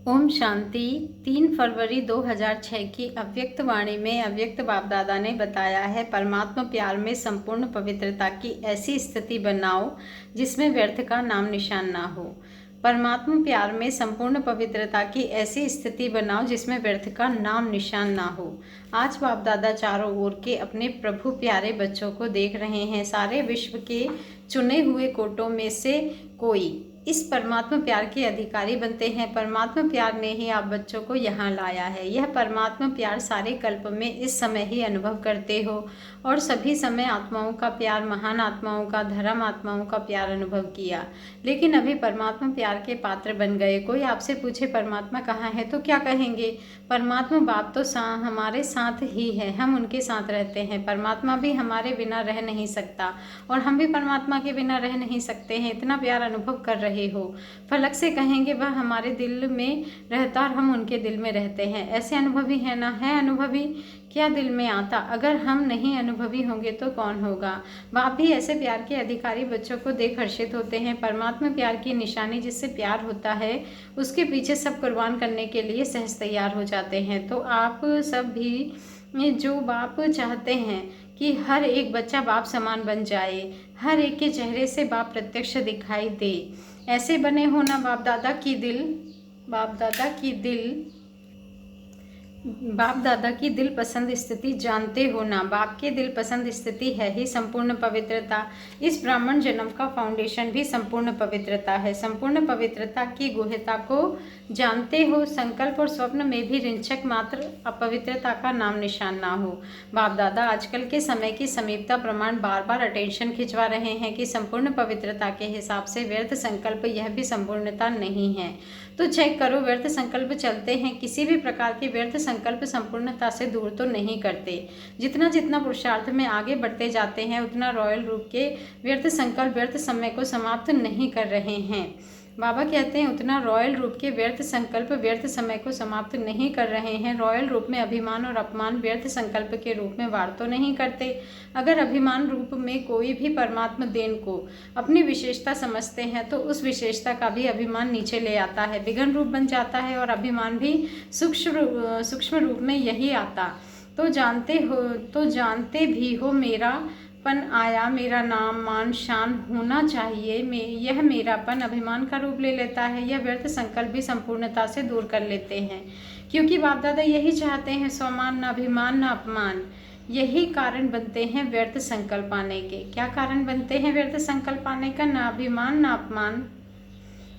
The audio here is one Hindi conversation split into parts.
ओम शांति। 3 फरवरी 2006 की अव्यक्त वाणी में अव्यक्त बाप दादा ने बताया है, परमात्मा प्यार में संपूर्ण पवित्रता की ऐसी स्थिति बनाओ जिसमें व्यर्थ का नाम निशान ना हो। परमात्मा प्यार में संपूर्ण पवित्रता की ऐसी स्थिति बनाओ जिसमें व्यर्थ का नाम निशान ना हो। आज बाप दादा चारों ओर के अपने प्रभु प्यारे बच्चों को देख रहे हैं। सारे विश्व के चुने हुए कोटों में से कोई इस परमात्मा प्यार के अधिकारी बनते हैं। परमात्मा प्यार ने ही आप बच्चों को यहाँ लाया है। यह परमात्मा प्यार सारे कल्प में इस समय ही अनुभव करते हो और सभी समय आत्माओं का प्यार, महान आत्माओं का, धर्म आत्माओं का प्यार अनुभव किया, लेकिन अभी परमात्मा प्यार के पात्र बन गए। कोई आपसे पूछे परमात्मा कहाँ है तो क्या कहेंगे? परमात्मा बाप तो हमारे साथ ही है, हम उनके साथ रहते हैं। परमात्मा भी हमारे बिना रह नहीं सकता और हम भी परमात्मा के बिना रह नहीं सकते हैं। इतना प्यार अनुभव कर रहे हो। फलक से कहेंगे वह हमारे दिल में रहता और हम उनके दिल में रहते हैं। ऐसे अनुभवी है ना? है अनुभवी? क्या दिल में आता? अगर हम नहीं अनुभवी होंगे तो कौन होगा? बाप भी ऐसे प्यार के अधिकारी बच्चों को देख हर्षित होते हैं। परमात्मा प्यार की निशानी जिससे प्यार होता है उसके पीछे सब कुर्बान करने के लिए सहज तैयार हो जाते हैं। तो आप सब भी जो बाप चाहते हैं कि हर एक बच्चा बाप समान बन जाए, हर एक के चेहरे से बाप प्रत्यक्ष दिखाई दे, ऐसे बने हो ना। बाप दादा की दिल पसंद स्थिति जानते हो ना। बाप की दिल पसंद स्थिति है ही संपूर्ण पवित्रता। इस ब्राह्मण जन्म का फाउंडेशन भी संपूर्ण पवित्रता है। संपूर्ण पवित्रता की गुह्यता को जानते हो। संकल्प और स्वप्न में भी रिंचक मात्र अपवित्रता का नाम निशान ना हो। बाप दादा आजकल के समय की समीपता प्रमाण बार बार अटेंशन खिंचवा रहे हैं कि संपूर्ण पवित्रता के हिसाब से व्यर्थ संकल्प यह भी संपूर्णता नहीं है। तो चेक करो, व्यर्थ संकल्प चलते हैं। किसी भी प्रकार के व्यर्थ संकल्प संपूर्णता से दूर तो नहीं करते। जितना जितना पुरुषार्थ में आगे बढ़ते जाते हैं उतना रॉयल रूप के व्यर्थ संकल्प व्यर्थ समय को समाप्त नहीं कर रहे हैं। बाबा कहते हैं उतना रॉयल रूप के व्यर्थ संकल्प व्यर्थ समय को समाप्त नहीं कर रहे हैं। रॉयल रूप में अभिमान और अपमान व्यर्थ संकल्प के रूप में वार तो नहीं करते। अगर अभिमान रूप में कोई भी परमात्मा देन को अपनी विशेषता समझते हैं तो उस विशेषता का भी अभिमान नीचे ले आता है, विघन रूप बन जाता है और अभिमान भी सूक्ष्म रूप में यही आता। तो जानते भी हो मेरा पन आया, मेरा नाम मान शान होना चाहिए। यह मेरापन अभिमान का रूप ले लेता है। यह व्यर्थ संकल्प भी संपूर्णता से दूर कर लेते हैं, क्योंकि बाप दादा यही चाहते हैं, स्वमान न अभिमान न अपमान। यही कारण बनते हैं व्यर्थ संकल्प आने के। क्या कारण बनते हैं व्यर्थ संकल्प आने का? न अभिमान न अपमान।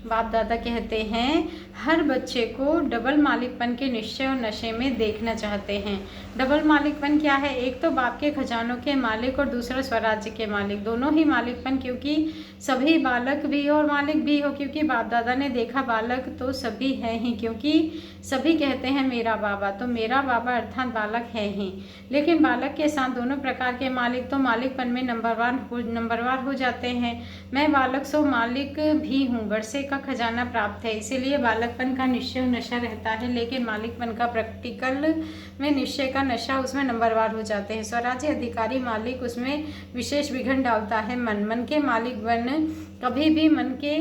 बाप दादा कहते हैं हर बच्चे को डबल मालिकपन के निश्चय और नशे में देखना चाहते हैं। डबल मालिकपन क्या है? एक तो बाप के खजानों के मालिक और दूसरा स्वराज्य के मालिक, दोनों ही मालिकपन, क्योंकि सभी बालक भी और मालिक भी हो। क्योंकि बाप दादा ने देखा बालक तो सभी हैं ही, क्योंकि सभी कहते हैं मेरा बाबा, तो मेरा बाबा अर्थात बालक है ही। लेकिन बालक के साथ दोनों प्रकार के मालिक तो मालिकपन में नंबरवार हो जाते हैं। मैं बालक सो मालिक भी हूँ, वर्षे का खजाना प्राप्त है, इसीलिए बालकपन का निश्चय नशा रहता है। लेकिन मालिकपन का प्रैक्टिकल में निश्चय का नशा, उसमें नंबरवार हो जाते हैं। स्वराज्य अधिकारी मालिक, उसमें विशेष विघन डालता है मन के मालिक बन कभी भी मन के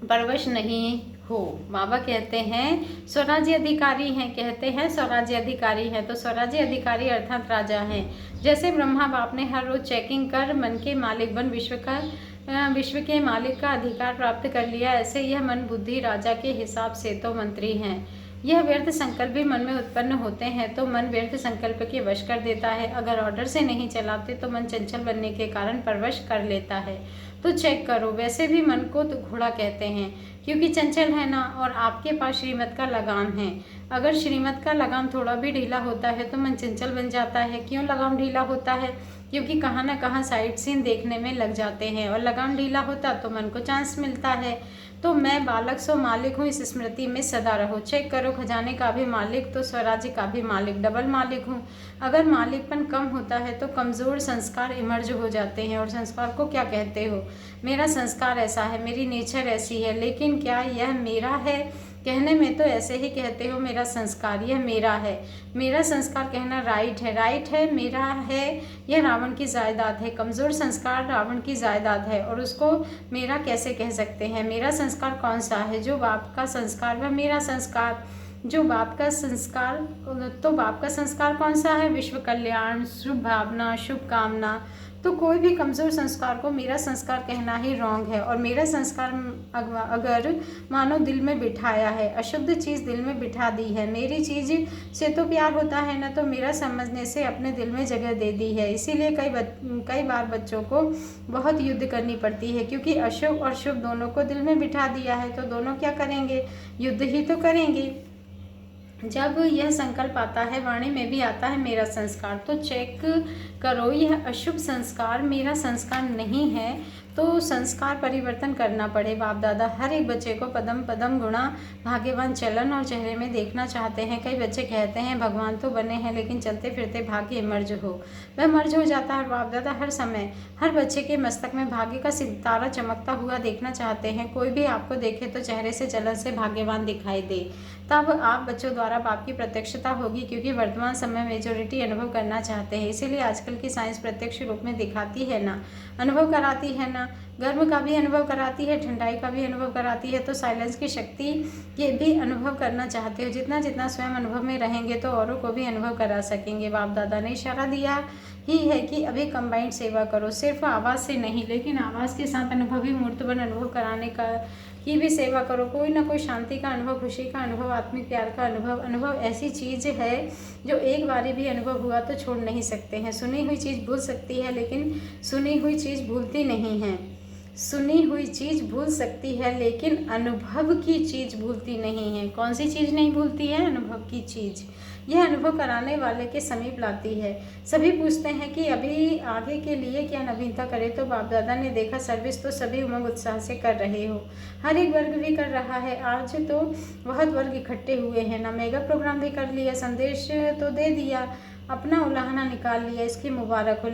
परवश नहीं हो। बाबा कहते हैं स्वराज्य अधिकारी हैं, कहते हैं स्वराज्य अधिकारी हैं, तो स्वराज्य अधिकारी अर्थात राजा हैं। जैसे ब्रह्मा बाप ने हर रोज चेकिंग कर मन के मालिक बन विश्व के मालिक का अधिकार प्राप्त कर लिया, ऐसे यह मन बुद्धि राजा के हिसाब से तो मंत्री हैं। यह व्यर्थ संकल्प भी मन में उत्पन्न होते हैं तो मन व्यर्थ संकल्प के वश कर देता है। अगर ऑर्डर से नहीं चलाते तो मन चंचल बनने के कारण परवश कर लेता है। तो चेक करो, वैसे भी मन को तो घोड़ा कहते हैं क्योंकि चंचल है ना, और आपके पास श्रीमत का लगाम है। अगर श्रीमत का लगाम थोड़ा भी ढीला होता है तो मन चंचल बन जाता है। क्यों लगाम ढीला होता है? क्योंकि कहाँ ना कहाँ साइड सीन देखने में लग जाते हैं, और लगाम ढीला होता तो मन को चांस मिलता है। तो मैं बालक सो मालिक हूँ, इस स्मृति में सदा रहो। चेक करो, खजाने का भी मालिक तो स्वराज्य का भी मालिक, डबल मालिक हूँ। अगर मालिकपन कम होता है तो कमज़ोर संस्कार इमर्ज हो जाते हैं। और संस्कार को क्या कहते हो? मेरा संस्कार ऐसा है, मेरी नेचर ऐसी है, लेकिन क्या यह मेरा है? कहने में तो ऐसे ही कहते हो मेरा संस्कार, यह मेरा है। मेरा संस्कार कहना राइट है, मेरा है, यह रावण की जायदाद है। कमज़ोर संस्कार रावण की जायदाद है और उसको मेरा कैसे कह सकते हैं। मेरा संस्कार कौन सा है? जो बाप का संस्कार वह मेरा संस्कार। जो बाप का संस्कार, तो बाप का संस्कार कौन सा है? विश्व कल्याण, शुभ भावना, शुभ कामना। तो कोई भी कमज़ोर संस्कार को मेरा संस्कार कहना ही रॉन्ग है। और मेरा संस्कार अगर मानो दिल में बिठाया है, अशुद्ध चीज़ दिल में बिठा दी है, मेरी चीज़ से तो प्यार होता है ना, तो मेरा समझने से अपने दिल में जगह दे दी है। इसीलिए कई बार बच्चों को बहुत युद्ध करनी पड़ती है, क्योंकि अशुभ और शुभ दोनों को दिल में बिठा दिया है। तो दोनों क्या करेंगे? युद्ध ही तो करेंगे। जब यह संकल्प आता है, वाणी में भी आता है मेरा संस्कार, तो चेक करो यह अशुभ संस्कार मेरा संस्कार नहीं है। तो संस्कार परिवर्तन करना पड़े। बाप दादा हर एक बच्चे को पदम पदम गुणा भाग्यवान चलन और चेहरे में देखना चाहते हैं। कई बच्चे कहते हैं भगवान तो बने हैं, लेकिन चलते फिरते भाग्य मर्ज हो, वह मर्ज हो जाता है। बाप दादा हर समय हर बच्चे के मस्तक में भाग्य का सितारा चमकता हुआ देखना चाहते हैं। कोई भी आपको देखे तो चेहरे से जलन से भाग्यवान दिखाई दे, तब आप बच्चों द्वारा बाप की प्रत्यक्षता होगी, क्योंकि वर्तमान समय मेजोरिटी अनुभव करना चाहते हैं। इसीलिए आजकल की साइंस प्रत्यक्ष रूप में दिखाती है ना, अनुभव कराती है ना, गर्म का भी अनुभव कराती है, ठंडाई का भी अनुभव कराती है। तो साइलेंस की शक्ति ये भी अनुभव करना चाहते हो। जितना जितना स्वयं अनुभव में रहेंगे तो औरों को भी अनुभव करा सकेंगे। बाप दादा ने इशारा दिया ही है कि अभी कंबाइंड सेवा करो, सिर्फ आवाज़ से नहीं, लेकिन आवाज़ के साथ अनुभवी मूर्त बन अनुभव कराने का की भी सेवा करो। कोई ना कोई शांति का अनुभव, खुशी का अनुभव, आत्मिक प्यार का अनुभव ऐसी चीज़ है जो एक बारी भी अनुभव हुआ तो छोड़ नहीं सकते हैं। सुनी हुई चीज़ भूल सकती है, लेकिन सुनी हुई चीज़ भूलती नहीं है। सुनी हुई चीज़ भूल सकती है, लेकिन अनुभव की चीज़ भूलती नहीं है। कौन सी चीज़ नहीं भूलती है? अनुभव की चीज़। यह अनुभव कराने वाले के समीप लाती है। सभी पूछते हैं कि अभी आगे के लिए क्या नवीनता करें, तो बाप दादा ने देखा सर्विस तो सभी उमंग उत्साह से कर रहे हो, हर एक वर्ग भी कर रहा है। आज तो बहुत वर्ग इकट्ठे हुए हैं ना, मेगा प्रोग्राम भी कर लिया, संदेश तो दे दिया, अपना उलाहना निकाल लिया, इसकी मुबारक हो।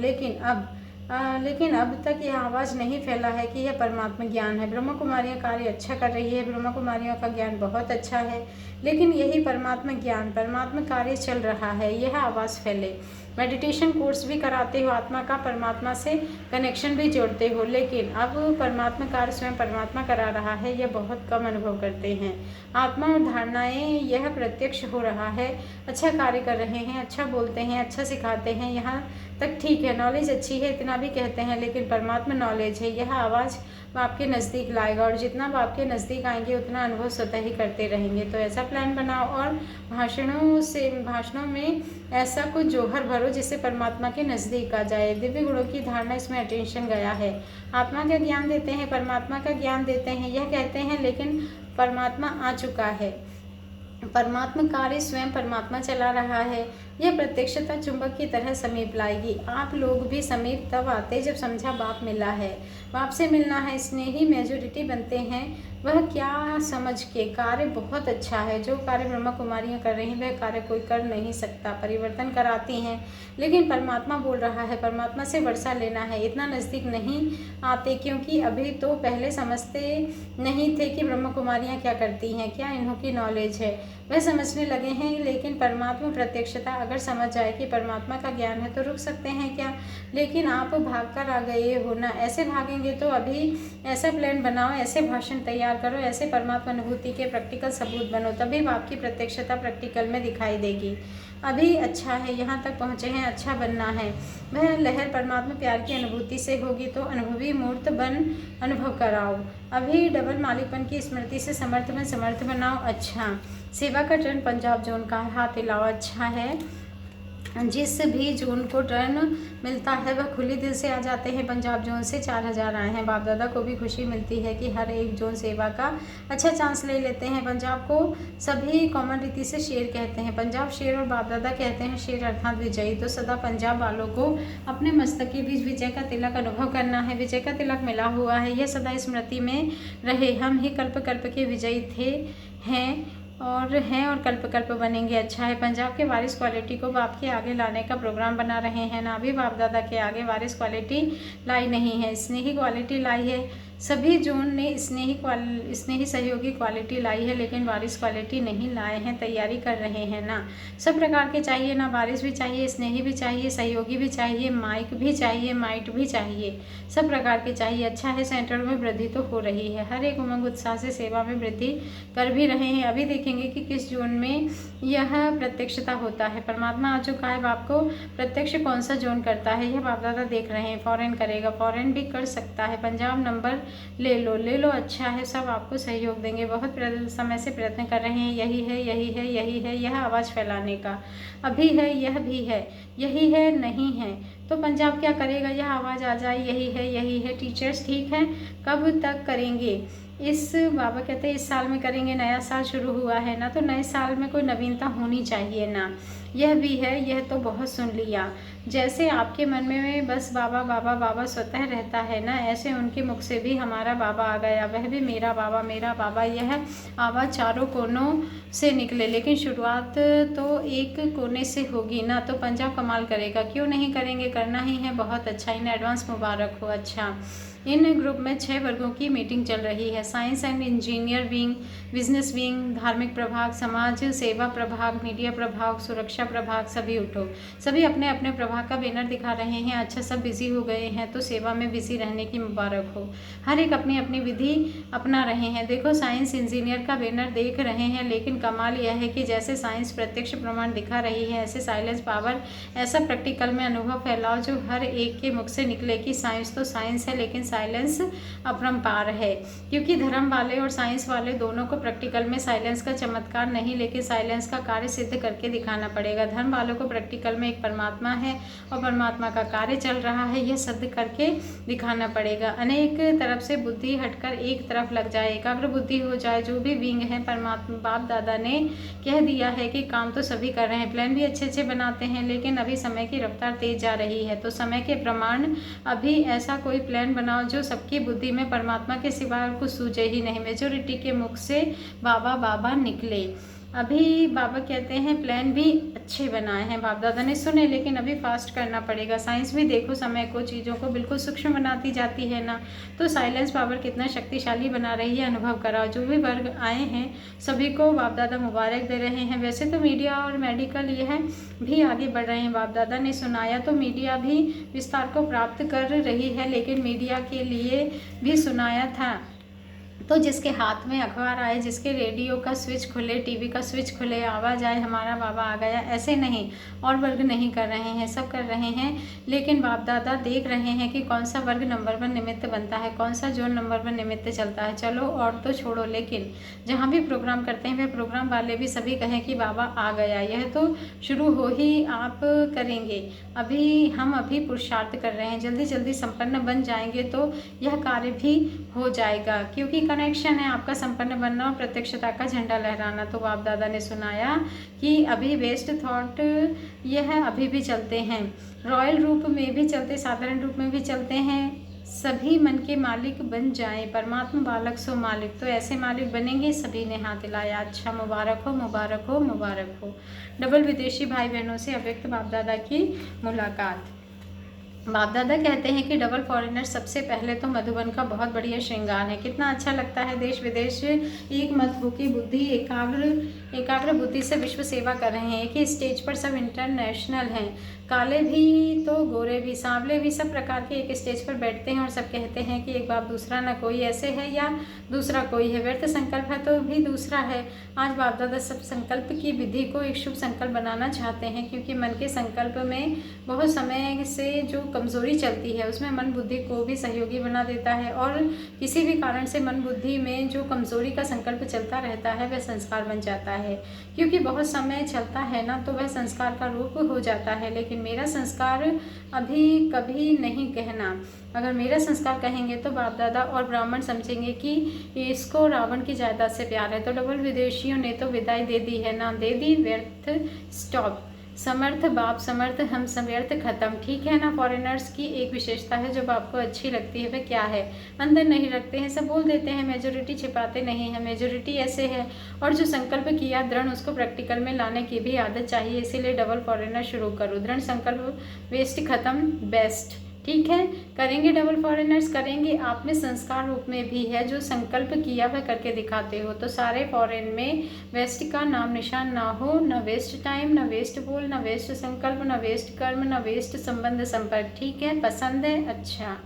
लेकिन अब तक यह आवाज़ नहीं फैला है कि यह परमात्मा ज्ञान है। ब्रह्मा कुमारियाँ कार्य अच्छा कर रही है, ब्रह्मा कुमारियों का ज्ञान बहुत अच्छा है, लेकिन यही परमात्मा ज्ञान, परमात्मा कार्य चल रहा है, यह आवाज़ फैले। मेडिटेशन कोर्स भी कराते हो, आत्मा का परमात्मा से कनेक्शन भी जोड़ते हो, लेकिन अब परमात्मा कार्य स्वयं परमात्मा करा रहा है, यह बहुत कम अनुभव करते हैं। आत्मा और धारणाएं यह प्रत्यक्ष हो रहा है, अच्छा कार्य कर रहे हैं, अच्छा बोलते हैं, अच्छा सिखाते हैं, यहाँ तक ठीक है, नॉलेज अच्छी है, इतना भी कहते हैं, लेकिन परमात्मा नॉलेज है, यह आवाज़ बाप के नज़दीक लाएगा। और जितना बाप के नज़दीक आएंगे उतना अनुभव स्वतः ही करते रहेंगे। तो ऐसा प्लान बनाओ और भाषणों में ऐसा कुछ जौहर भरो जिससे परमात्मा के नज़दीक आ जाए। दिव्य गुणों की धारणा, इसमें अटेंशन गया है। आत्मा का ज्ञान देते हैं, परमात्मा का ज्ञान देते हैं, यह कहते हैं, लेकिन परमात्मा आ चुका है, परमात्मा कार्य स्वयं परमात्मा चला रहा है। यह प्रत्यक्षता चुंबक की तरह समीप लाएगी। आप लोग भी समीप तब आते जब समझा बाप मिला है, बाप से मिलना है, स्नेही मेजोरिटी बनते हैं। वह क्या समझ के कार्य बहुत अच्छा है, जो कार्य ब्रह्मा कुमारियाँ कर रही हैं वह कार्य कोई कर नहीं सकता, परिवर्तन कराती हैं, लेकिन परमात्मा बोल रहा है, परमात्मा से वर्षा लेना है। इतना नज़दीक नहीं आते, क्योंकि अभी तो पहले समझते नहीं थे कि ब्रह्मा कुमारियाँ क्या करती हैं, क्या इन्हों की नॉलेज है, वह समझने लगे हैं। लेकिन परमात्मा प्रत्यक्षता अगर समझ जाए कि परमात्मा का ज्ञान है तो रुक सकते हैं क्या? लेकिन आप भाग कर आ गए हो ना, ऐसे भागेंगे तो अभी ऐसा प्लान बनाओ, ऐसे भाषण तैयार करो, ऐसे परमात्मा अनुभूति के प्रैक्टिकल सबूत बनो, तभी बाप की प्रत्यक्षता प्रैक्टिकल में दिखाई देगी। अभी अच्छा है, यहाँ तक पहुँचे हैं, अच्छा बनना है, वह लहर परमात्मा प्यार की अनुभूति से होगी। तो अनुभवी मूर्त बन अनुभव कराओ। अभी डबल मालिकपन की स्मृति से समर्थ बनाओ। अच्छा, सेवा का टर्न पंजाब जोन का हाथ हिलाओ। अच्छा है, जिस भी जोन को टर्न मिलता है वह खुली दिल से आ जाते हैं। पंजाब जोन से 4000 आए हैं। बाप दादा को भी खुशी मिलती है कि हर एक जोन सेवा का अच्छा चांस ले लेते हैं। पंजाब को सभी कॉमन रीति से शेर कहते हैं। पंजाब शेर और बाप दादा कहते हैं शेर अर्थात विजयी। तो सदा पंजाब वालों को अपने मस्तक के बीच विजय का तिलक अनुभव करना है। विजय का तिलक मिला हुआ है, यह सदा स्मृति में रहे। हम ही कल्प कल्प के विजयी थे, हैं और कल्प बनेंगे। अच्छा है, पंजाब के वारिस क्वालिटी को बाप के आगे लाने का प्रोग्राम बना रहे हैं ना। अभी बाप दादा के आगे वारिस क्वालिटी लाई नहीं है, स्नेही क्वालिटी लाई है। सभी जोन ने स्नेही सहयोगी क्वालिटी लाई है, लेकिन वारिस क्वालिटी नहीं लाए हैं, तैयारी कर रहे हैं ना। सब प्रकार के चाहिए ना, वारिस भी चाहिए, स्नेही भी चाहिए, सहयोगी भी चाहिए, माइक भी चाहिए, माइट भी चाहिए, सब प्रकार के चाहिए। अच्छा है, सेंटर में वृद्धि तो हो रही है, हर एक उमंग उत्साह से सेवा में वृद्धि कर भी रहे हैं। अभी देखेंगे कि किस जोन में यह प्रत्यक्षता होता है। परमात्मा आ चुका है, आपको प्रत्यक्ष कौन सा जोन करता है यह बाप दादा देख रहे हैं। फॉरेन करेगा, फॉरेन भी कर सकता है। पंजाब नंबर ले लो, अच्छा है, सब आपको सहयोग देंगे। बहुत समय से प्रयत्न कर रहे हैं, यही है, यही है, यही है, यह आवाज़ फैलाने का। अभी है, यह भी है, यही है, नहीं है तो पंजाब क्या करेगा, यह आवाज़ आ जाए, यही है, यही है। टीचर्स ठीक है, कब तक करेंगे? इस बाबा कहते हैं इस साल में करेंगे, नया साल शुरू हुआ है ना, तो नए साल में कोई नवीनता होनी चाहिए ना। यह भी है, यह तो बहुत सुन लिया। जैसे आपके मन में बस बाबा बाबा बाबा स्वतः रहता है ना, ऐसे उनके मुख से भी हमारा बाबा आ गया, वह भी मेरा बाबा मेरा बाबा। यह आवाज़ चारों कोनों से निकले, लेकिन शुरुआत तो एक कोने से होगी ना, तो पंजाब कमाल करेगा। क्यों नहीं करेंगे, करना ही है। बहुत अच्छा, इन एडवांस मुबारक हो। अच्छा, इन ग्रुप में 6 वर्गों की मीटिंग चल रही है। Science and engineer wing, business wing, धार्मिक प्रभाग, समाज सेवा प्रभाग, मीडिया प्रभाग, सुरक्षा प्रभाग। सभी उठो, सभी अपने अपने प्रभाग का बैनर दिखा रहे हैं। अच्छा, सब बिजी हो गए हैं, तो सेवा में बिजी रहने की मुबारक हो। हर एक अपनी अपनी विधि अपना रहे हैं। देखो, साइंस इंजीनियर का बैनर देख रहे हैं, लेकिन कमाल यह है कि जैसे साइंस प्रत्यक्ष प्रमाण दिखा रही है, ऐसे साइलेंस पावर ऐसा प्रैक्टिकल में अनुभव फैलाओ जो हर एक के मुख से निकले कि साइंस तो साइंस है, लेकिन साइलेंस अपरंपार है। क्योंकि धर्म वाले और साइंस वाले दोनों को प्रैक्टिकल में साइलेंस का चमत्कार नहीं, लेकिन साइलेंस का कार्य सिद्ध करके दिखाना पड़ेगा। धर्म वालों को प्रैक्टिकल में एक परमात्मा है और परमात्मा का कार्य चल रहा है, यह सिद्ध करके दिखाना पड़ेगा। अनेक तरफ से बुद्धि हटकर एक तरफ लग जाए, एकाग्र बुद्धि हो जाए। जो भी विंग है, परमात्मा बाप दादा ने कह दिया है कि काम तो सभी कर रहे हैं, प्लान भी अच्छे अच्छे बनाते हैं, लेकिन अभी समय की रफ्तार तेज जा रही है, तो समय के प्रमाण अभी ऐसा कोई प्लान बनाओ जो सबकी बुद्धि में परमात्मा के सिवा कुछ सूझे ही नहीं। मेजोरिटी के मुख से बाबा बाबा निकले। अभी बाबा कहते हैं प्लान भी अच्छे बनाए हैं, बाप दादा ने सुने, लेकिन अभी फास्ट करना पड़ेगा। साइंस भी देखो समय को, चीज़ों को बिल्कुल सूक्ष्म बनाती जाती है ना, तो साइलेंस पावर कितना शक्तिशाली बना रही है, अनुभव कराओ। जो भी वर्ग आए हैं सभी को बाप दादा मुबारक दे रहे हैं। वैसे तो मीडिया और मेडिकल यह भी आगे बढ़ रहे हैं, बाप दादा ने सुनाया तो मीडिया भी विस्तार को प्राप्त कर रही है, लेकिन मीडिया के लिए भी सुनाया था तो जिसके हाथ में अखबार आए, जिसके रेडियो का स्विच खुले, टीवी का स्विच खुले, आवाज़ आए हमारा बाबा आ गया, ऐसे नहीं। और वर्ग नहीं कर रहे हैं, सब कर रहे हैं, लेकिन बाप दादा देख रहे हैं कि कौन सा वर्ग नंबर 1 निमित्त बनता है, कौन सा जोन नंबर 1 निमित्त चलता है। चलो और तो छोड़ो, लेकिन जहाँ भी प्रोग्राम करते हैं वे प्रोग्राम वाले भी सभी कहें कि बाबा आ गया, यह तो शुरू हो ही आप करेंगे। हम अभी पुरुषार्थ कर रहे हैं, जल्दी जल्दी संपन्न बन जाएंगे तो यह कार्य भी हो जाएगा, क्योंकि कनेक्शन है आपका संपन्न बनना और प्रत्यक्षता का झंडा लहराना। तो बाप दादा ने सुनाया कि अभी वेस्ट थॉट यह अभी भी चलते हैं, रॉयल रूप में भी चलते, साधारण रूप में भी चलते हैं। सभी मन के मालिक बन जाएं, परमात्मा बालक सो मालिक, तो ऐसे मालिक बनेंगे। सभी ने हाथ हिलाया। अच्छा, मुबारक हो, मुबारक हो, मुबारक हो। डबल विदेशी भाई बहनों से अव्यक्त बाप दादा की मुलाकात। बाप दादा कहते हैं कि डबल फॉरेनर सबसे पहले तो मधुबन का बहुत बढ़िया श्रृंगार है। कितना अच्छा लगता है, देश विदेश एक मत होकर बुद्धि एकाग्र बुद्धि से विश्व सेवा कर रहे हैं। एक ही स्टेज पर सब इंटरनेशनल हैं, काले भी तो गोरे भी, सांवले भी, सब प्रकार के एक स्टेज पर बैठते हैं और सब कहते हैं कि एक बाप दूसरा ना कोई, ऐसे है या दूसरा कोई है। व्यर्थ संकल्प है तो भी दूसरा है। आज बाप दादा सब संकल्प की विधि को एक शुभ संकल्प बनाना चाहते हैं, क्योंकि मन के संकल्प में बहुत समय से जो कमजोरी चलती है उसमें मन बुद्धि को भी सहयोगी बना देता है, और किसी भी कारण से मन बुद्धि में जो कमजोरी का संकल्प चलता रहता है वह संस्कार बन जाता है। क्योंकि बहुत समय चलता है ना, तो वह संस्कार का रूप हो जाता है। लेकिन मेरा संस्कार अभी कभी नहीं कहना, अगर मेरा संस्कार कहेंगे तो बाप दादा और ब्राह्मण समझेंगे कि इसको रावण की जायदाद से प्यार है। तो डबल विदेशियों ने तो विदाई दे दी है ना, दे दी, व्यर्थ स्टॉप। समर्थ बाप समर्थ, हम समर्थ खत्म। ठीक है ना। फॉरेनर्स की एक विशेषता है जो आपको अच्छी लगती है, वह क्या है? अंदर नहीं रखते हैं, सब बोल देते हैं, मेजोरिटी छिपाते नहीं है। मेजोरिटी ऐसे है, और जो संकल्प किया दृढ़ उसको प्रैक्टिकल में लाने की भी आदत चाहिए। इसीलिए डबल फॉरेनर शुरू करो। दृढ़ संकल्प, वेस्ट खत्म, बेस्ट। ठीक है, करेंगे डबल फॉरेनर्स, करेंगे। आप में संस्कार रूप में भी है, जो संकल्प किया वह करके दिखाते हो। तो सारे फॉरेन में वेस्ट का नाम निशान ना हो, न वेस्ट टाइम, न वेस्ट बोल, न वेस्ट संकल्प, न वेस्ट कर्म, न वेस्ट संबंध संपर्क। ठीक है, पसंद है, अच्छा।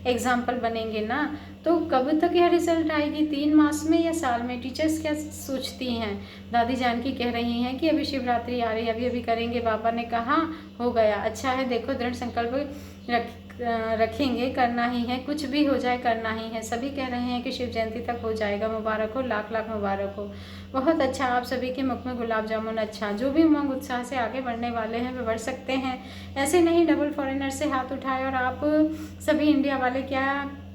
एग्जाम्पल बनेंगे ना। तो कब तक यह रिजल्ट आएगी, 3 मास में या साल में? टीचर्स क्या सोचती हैं? दादी जानकी कह रही हैं कि अभी शिवरात्रि आ रही है, अभी अभी करेंगे। बाबा ने कहा हो गया, अच्छा है। देखो दृढ़ संकल्प रखेंगे, करना ही है, कुछ भी हो जाए करना ही है। सभी कह रहे हैं कि शिव जयंती तक हो जाएगा, मुबारक हो, लाख लाख मुबारक हो। बहुत अच्छा, आप सभी के मुख में गुलाब जामुन। अच्छा, जो भी उमंग उत्साह से आगे बढ़ने वाले हैं वे बढ़ सकते हैं। ऐसे नहीं डबल फॉरेनर से हाथ उठाए और आप सभी इंडिया वाले क्या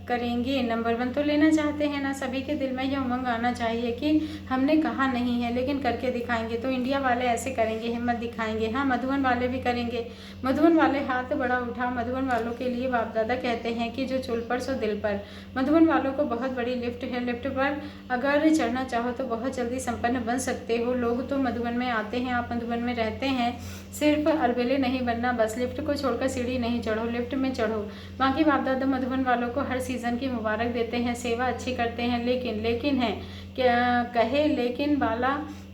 करेंगे, नंबर 1 तो लेना चाहते हैं ना। सभी के दिल में यह उमंग आना चाहिए कि हमने कहा नहीं है लेकिन करके दिखाएंगे। तो इंडिया वाले ऐसे करेंगे, हिम्मत दिखाएंगे। हाँ, मधुबन वाले भी करेंगे। मधुबन वाले हाथ बड़ा उठा। मधुबन वालों के लिए बाप दादा कहते हैं कि जो चूल पर सो दिल पर। मधुबन वालों को बहुत बड़ी लिफ्ट है, लिफ्ट पर अगर चढ़ना चाहो तो बहुत जल्दी संपन्न बन सकते हो। लोग तो मधुबन में आते हैं, आप मधुबन में रहते हैं, सिर्फ अलबेले नहीं बनना बस। लिफ्ट को छोड़कर सीढ़ी नहीं चढ़ो, लिफ्ट में चढ़ो। बाकी बाप दादा मधुबन वालों को हर सीज़न की मुबारक देते हैं, सेवा अच्छी करते हैं। लेकिन है क्या कहे, लेकिन वाला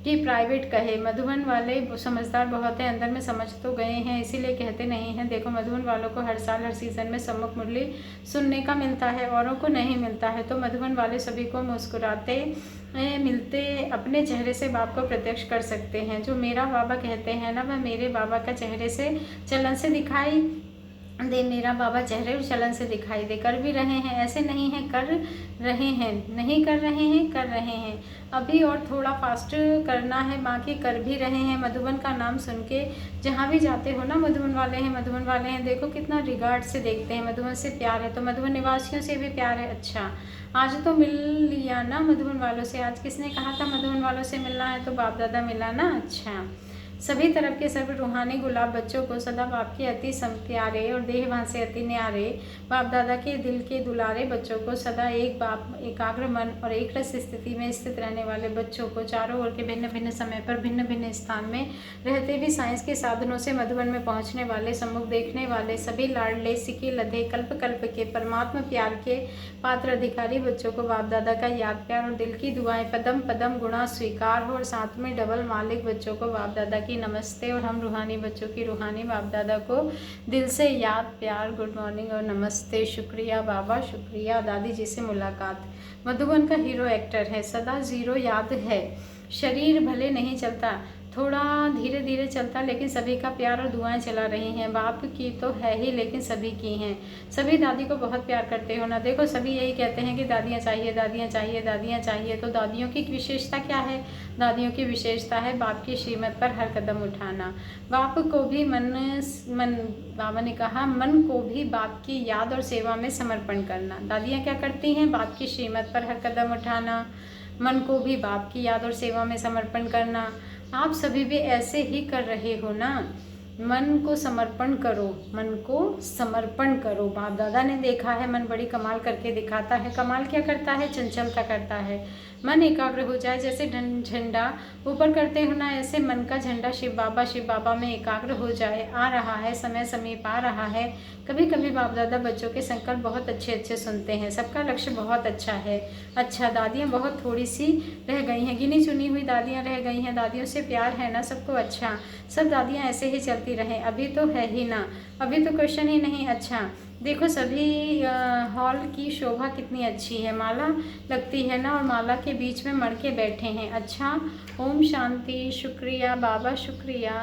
कि प्राइवेट कहे। मधुबन वाले समझदार बहुत हैं, अंदर में समझ तो गए हैं, इसीलिए कहते नहीं हैं। देखो मधुबन वालों को हर साल हर सीज़न में सम्मुख मुरली सुनने का मिलता है, औरों को नहीं मिलता है। तो मधुबन वाले सभी को मुस्कुराते मिलते अपने चेहरे से बाप को प्रत्यक्ष कर सकते हैं। जो मेरा बाबा कहते हैं ना, वह मेरे बाबा का चेहरे से चलन से दिखाई दे। मेरा बाबा चेहरे और चलन से दिखाई दे। कर भी रहे हैं, ऐसे नहीं है कर रहे हैं, नहीं कर रहे हैं, कर रहे हैं। अभी और थोड़ा फास्ट करना है, बाकी कर भी रहे हैं। मधुबन का नाम सुन के जहाँ भी जाते हो ना, मधुबन वाले हैं, मधुबन वाले हैं, देखो कितना रिगार्ड से देखते हैं। मधुबन से प्यार है तो मधुबन निवासियों से भी प्यार है। अच्छा, आज तो मिल लिया ना मधुबन वालों से। आज किसने कहा था मधुबन वालों से मिलना है? तो बाप दादा मिला ना। अच्छा, सभी तरफ के सर्व रूहानी गुलाब बच्चों को सदा बाप के अति प्यारे और देहवान से अति न्यारे बाप दादा के दिल के दुलारे बच्चों को सदा एक बाप एकाग्र मन और एक रस स्थिति में स्थित रहने वाले बच्चों को चारों ओर के भिन्न भिन्न समय पर भिन्न भिन्न स्थान में रहते भी साइंस के साधनों से मधुबन में पहुंचने वाले, सम्मुख देखने वाले सभी लाडले सिके लधे कल्प कल्प के परमात्मा प्यार के पात्र अधिकारी बच्चों को बाप दादा का याद प्यार और दिल की दुआएं पदम पदम गुणा स्वीकार हो। और साथ में डबल मालिक बच्चों को बाप दादा की नमस्ते और हम रूहानी बच्चों की रूहानी बाप दादा को दिल से याद प्यार, गुड मॉर्निंग और नमस्ते। शुक्रिया बाबा, शुक्रिया दादी जी से मुलाकात। मधुबन का हीरो एक्टर है, सदा जीरो याद है। शरीर भले नहीं चलता, थोड़ा धीरे धीरे चलता, लेकिन सभी का प्यार और दुआएं चला रही हैं। बाप की तो है ही लेकिन सभी की हैं। सभी दादी को बहुत प्यार करते हो ना। देखो सभी यही कहते हैं कि दादियाँ चाहिए, दादियाँ चाहिए, दादियाँ चाहिए। तो दादियों की विशेषता क्या है? दादियों की विशेषता है बाप की श्रीमत पर हर कदम उठाना। बाप को भी बाबा ने कहा मन को भी बाप की याद और सेवा में समर्पण करना। दादियाँ क्या करती हैं? बाप की श्रीमत पर हर कदम उठाना, मन को भी बाप की याद और सेवा में समर्पण करना। आप सभी भी ऐसे ही कर रहे हो ना। मन को समर्पण करो, मन को समर्पण करो। बाप दादा ने देखा है मन बड़ी कमाल करके दिखाता है। कमाल क्या करता है? चंचलता करता है। मन एकाग्र हो जाए, जैसे झंडा ऊपर करते हो ना, ऐसे मन का झंडा शिव बाबा में एकाग्र हो जाए। आ रहा है समय, समीप आ रहा है। कभी कभी बाप दादा बच्चों के संकल्प बहुत अच्छे अच्छे सुनते हैं। सबका लक्ष्य बहुत अच्छा है। अच्छा, दादियाँ बहुत थोड़ी सी रह गई हैं, गिनी चुनी हुई दादियाँ रह गई हैं। दादियों से प्यार है ना सबको। अच्छा, सब दादियाँ ऐसे ही चलती रहें। अभी तो है ही ना, अभी तो क्वेश्चन ही नहीं। अच्छा, देखो सभी हॉल की शोभा कितनी अच्छी है। माला लगती है ना, और माला के बीच में मण के बैठे हैं। अच्छा, ओम शांति। शुक्रिया बाबा, शुक्रिया।